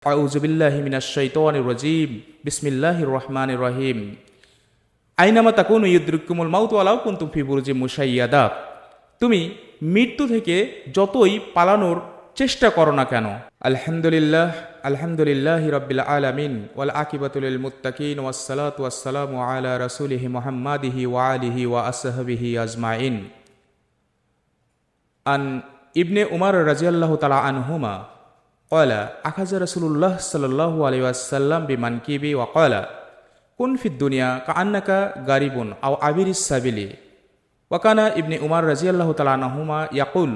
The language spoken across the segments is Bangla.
আউযুবিল্লাহি মিনাশ শাইতানির রাজীম বিসমিল্লাহির রহমানির রহিম আইনামা তাকুনু ইউদরিকুমুল মাউতু ওয়ালাউ কুনতুম ফি বুরুজিম মুশাইয়াদা। তুমি মৃত্যু থেকে যতই পালানোর চেষ্টা করো না কেন। আলহামদুলিল্লাহি রাব্বিল আলামিন ওয়াল আকিবাতু লিল মুত্তাকিন ওয়াসসালাতু ওয়াসসালামু আলা রাসূলিহি মুহাম্মাদিহি ওয়া আলিহি ওয়া আসহাবিহি আজমাইন। আন ইবনে উমর রাদিয়াল্লাহু তাআলা আনহুমা قال أخذ رسول الله صلى الله عليه وسلم بمنكبي وقال كن في الدنيا كأنك غريب أو عابر السبيل. وكان ابن عمر رضي الله تعالى عنهما يقول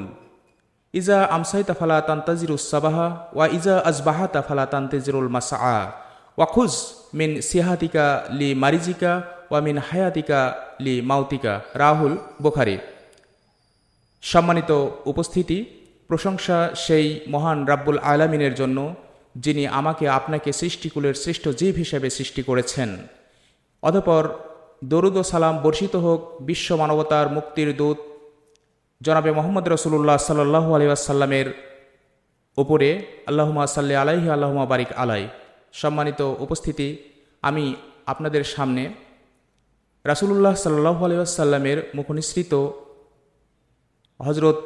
إذا أمسيت فلا تنتظر الصباح وإذا أصبحت فلا تنتظر المساء وخذ من صحتك لمرضك ومن حياتك لموتك. রাহুল বুখারী। সম্মানিত উপস্থিতি, প্রশংসা সেই মহান রাব্বুল আলামিনের জন্য যিনি আমাকে আপনাকে সৃষ্টিকুলের শ্রেষ্ঠ জীব হিসেবে সৃষ্টি করেছেন। অতঃপর দরুদ ও সালাম বর্ষিত হোক বিশ্ব মানবতার মুক্তির দূত জনাবে মোহাম্মদ রাসূলুল্লাহ সাল্লাল্লাহু আলাইহি ওয়াসাল্লামের উপরে। আল্লাহুম্মা সাল্লি আলাইহি আল্লাহুম্মা বারিক আলাই। সম্মানিত উপস্থিতি, আমি আপনাদের সামনে রাসূলুল্লাহ সাল্লাল্লাহু আলাইহি ওয়াসাল্লামের মুখনিসৃত হযরত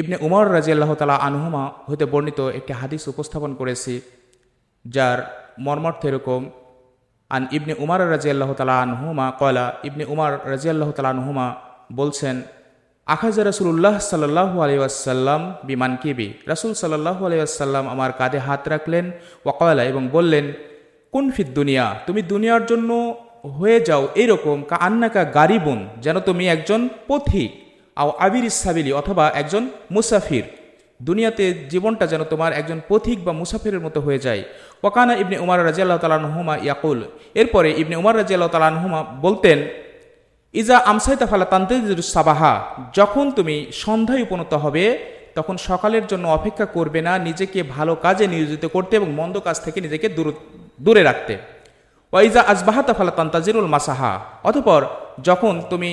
ইবনে উমর রাদিয়াল্লাহু তাআলা আনহুমা হতে বর্ণিত একটি হাদিস উপস্থাপন করেছি, যার মর্মার্থ এরকম: আন ইবনে উমর রাদিয়াল্লাহু তাআলা আনহুমা কয়লা, ইবনে উমর রাদিয়াল্লাহু তাআলা আনহুমা বলছেন, আখাযা রাসূলুল্লাহ সাল্লাল্লাহু আলাইহি ওয়াসাল্লাম বিমানকিবি, রাসূল সাল্লাল্লাহু আলাইহি ওয়াসাল্লাম আমার কাঁধে হাত রাখলেন। ওয়াকালা, এবং বললেন, কুন ফিদ দুনিয়া, তুমি দুনিয়ার জন্য হয়ে যাও এরকম কাআন্নাকা গারিবুন, যেন তুমি একজন পথিক, আও আবির সাবিলি, অথবা একজন মুসাফির। দুনিয়াতে জীবনটা যেন তোমার একজন পথিক বা মুসাফিরের মতো হয়ে যায়। ওয়াকানা ইবনে উমর রাদিয়াল্লাহু তাআলা আনহুমা ইয়াকুল, এরপরে ইবনে উমর রাদিয়াল্লাহু তাআলা আনহুমা বলতেন, ইজা আমসাইতা ফালা তানতাজিরুস সাবাহা, যখন তুমি সন্ধ্যায় উপনীত হবে তখন সকালের জন্য অপেক্ষা করবে না, নিজেকে ভালো কাজে নিয়োজিত করতে এবং মন্দ কাজ থেকে নিজেকে দূরে রাখতে। ওয়াইজা আজবাহাতা ফালা তানতাজিরুল মাসাহা, অতঃপর যখন তুমি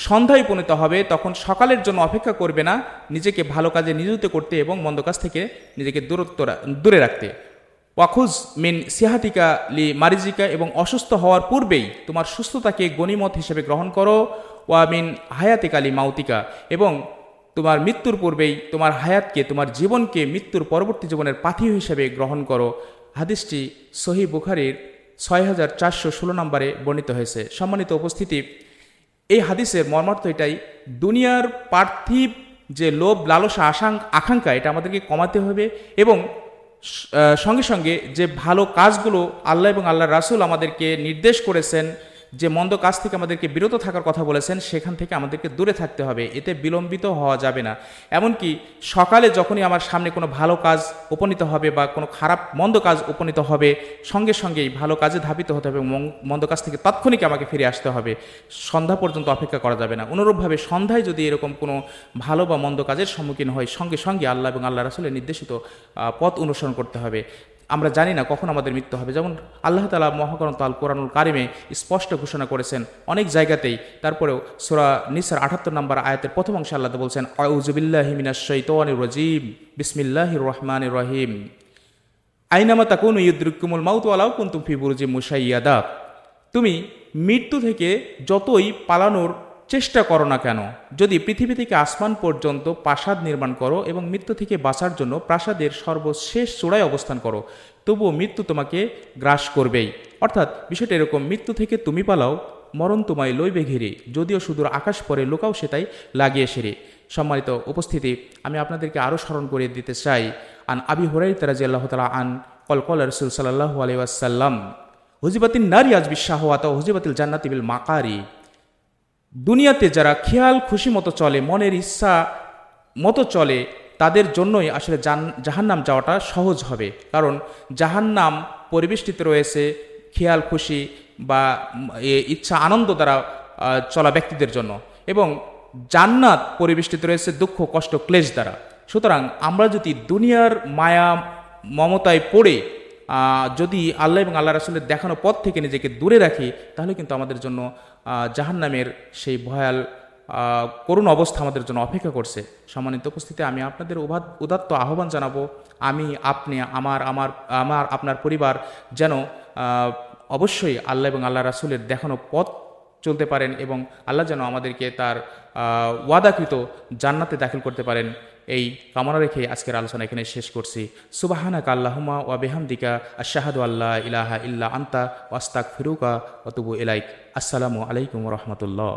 সন্ধ্যায় উপনীত হবে তখন সকালের জন্য অপেক্ষা করবে না, নিজেকে ভালো কাজে নিয়োজিত করতে এবং মন্দ কাজ থেকে নিজেকে দূরে রাখতে। ওয়াখুজ মিন সিহাতিকা লি মারিজিকা, এবং অসুস্থ হওয়ার পূর্বেই তোমার সুস্থতাকে গনিমত হিসেবে গ্রহণ করো। ওয়া মিন হায়াতিকা লি মাউতিকা, এবং তোমার মৃত্যুর পূর্বেই তোমার হায়াতকে, তোমার জীবনকে মৃত্যুর পরবর্তী জীবনের পাথেয় হিসেবে গ্রহণ করো। হাদিসটি সহিহ বুখারীর 6416 নম্বরে বর্ণিত হয়েছে। সম্মানিত উপস্থিতি, এই হাদিসের মর্মার্থ এটাই, দুনিয়ার পার্থিব যে লোভ, লালসা, আকাঙ্ক্ষা, এটা আমাদেরকে কমাতে হবে এবং সঙ্গে সঙ্গে যে ভালো কাজগুলো আল্লাহ এবং আল্লাহর রাসূল আমাদেরকে নির্দেশ করেছেন, যে মন্দ কাজ থেকে আমাদেরকে বিরত থাকার কথা বলেছেন, সেখান থেকে আমাদেরকে দূরে থাকতে হবে। এতে বিলম্বিত হওয়া যাবে না। এমনকি সকালে যখনই আমার সামনে কোনো ভালো কাজ উপনীত হবে বা কোনো মন্দ কাজ উপনীত হবে, সঙ্গে সঙ্গেই ভালো কাজে ধাবিত হতে হবে, মন্দ কাজ থেকে তাৎক্ষণিক আমাকে ফিরে আসতে হবে। সন্ধ্যা পর্যন্ত অপেক্ষা করা যাবে না। অনুরূপভাবে সন্ধ্যায় যদি এরকম কোনো ভালো বা মন্দ কাজের সম্মুখীন হয়, সঙ্গে সঙ্গে আল্লাহ এবং আল্লাহ রাসূলের নির্দেশিত পথ অনুসরণ করতে হবে। আমরা জানি না কখন আমাদের মৃত্যু হবে। যেমন আল্লাহ তাআলা মহাগ্রন্থ আল কোরআনুল কারিমে স্পষ্ট ঘোষণা করেছেন অনেক জায়গাতেই। তারপরেও সূরা নিসার 78 নম্বর আয়াতের প্রথম অংশে আল্লাহ বলছেন, আউযুবিল্লাহি মিনাশ শাইতানির রাজীম বিসমিল্লাহির রহমানির রহিম আইনামা তাকুনু ইউদরিকুমুল মাউতু ওয়ালাউ কুনতুম ফি বুরুজিম মুশাইয়াদা। তুমি মৃত্যু থেকে যতই পালানোর চেষ্টা করো না কেন, যদি পৃথিবী থেকে আসমান পর্যন্ত প্রাসাদ নির্মাণ করো এবং মৃত্যু থেকে বাঁচার জন্য প্রাসাদের সর্বশেষ চূড়ায় অবস্থান করো, তবুও মৃত্যু তোমাকে গ্রাস করবেই। অর্থাৎ বিষয়টা এরকম, মৃত্যু থেকে তুমি পালাও, মরণ তোমায় লইবে ঘিরে, যদিও সুদূর আকাশ পরে লোকাও সেটাই লাগিয়ে সেরে। সম্মানিত উপস্থিতি, আমি আপনাদেরকে আরও স্মরণ করিয়ে দিতে চাই, আন আবি হুরায়রা রাদিয়াল্লাহু তাআলা আন কল রাসূল সাল্লাল্লাহু আলাইহি ওয়াসাল্লাম হুজিবাতিন নারি আজবিশ শাহওয়াত ওয়া হুজিবাতিল জান্নাতি বিল মাকারি। দুনিয়াতে যারা খেয়াল খুশি মতো চলে, মনের ইচ্ছা মতো চলে, তাদের জন্যই আসলে জাহান্নাম যাওয়াটা সহজ হবে। কারণ জাহান্নাম পরিবেষ্টিত রয়েছে খেয়াল খুশি বা ইচ্ছা আনন্দ দ্বারা চলা ব্যক্তিদের জন্য, এবং জান্নাত পরিবেষ্টিত রয়েছে দুঃখ, কষ্ট, ক্লেশ দ্বারা। সুতরাং আমরা যদি দুনিয়ার মায়া মমতায় পড়ে যদি আল্লাহ এবং আল্লাহ রাসূলের দেখানো পথ থেকে নিজেকে দূরে রাখি, তাহলে কিন্তু আমাদের জন্য জাহান্নামের সেই ভয়াল করুণ অবস্থা আমাদের জন্য অপেক্ষা করছে। সম্মানিত উপস্থিতি, আমি আপনাদের উদাত্ত আহ্বান জানাবো, আমি, আপনি, আমার আপনার পরিবার যেন অবশ্যই আল্লাহ এবং আল্লাহ রাসূলের দেখানো পথ চলতে পারেন এবং আল্লাহ যেন আমাদেরকে তার ওয়াদাকৃত জান্নাতে দাখিল করতে পারেন, এই কামনা রেখে আজকের আলোচনা এখানে শেষ করছি। সুবহানাকা আল্লাহুম্মা ওয়া বিহামদিকা আশহাদু আল্লা ইলাহা ইল্লা আনতা ওয়া আস্তাগফিরুকা ওয়া আতুবু ইলাইক। আসসালামু আলাইকুম ওয়া রাহমাতুল্লাহ।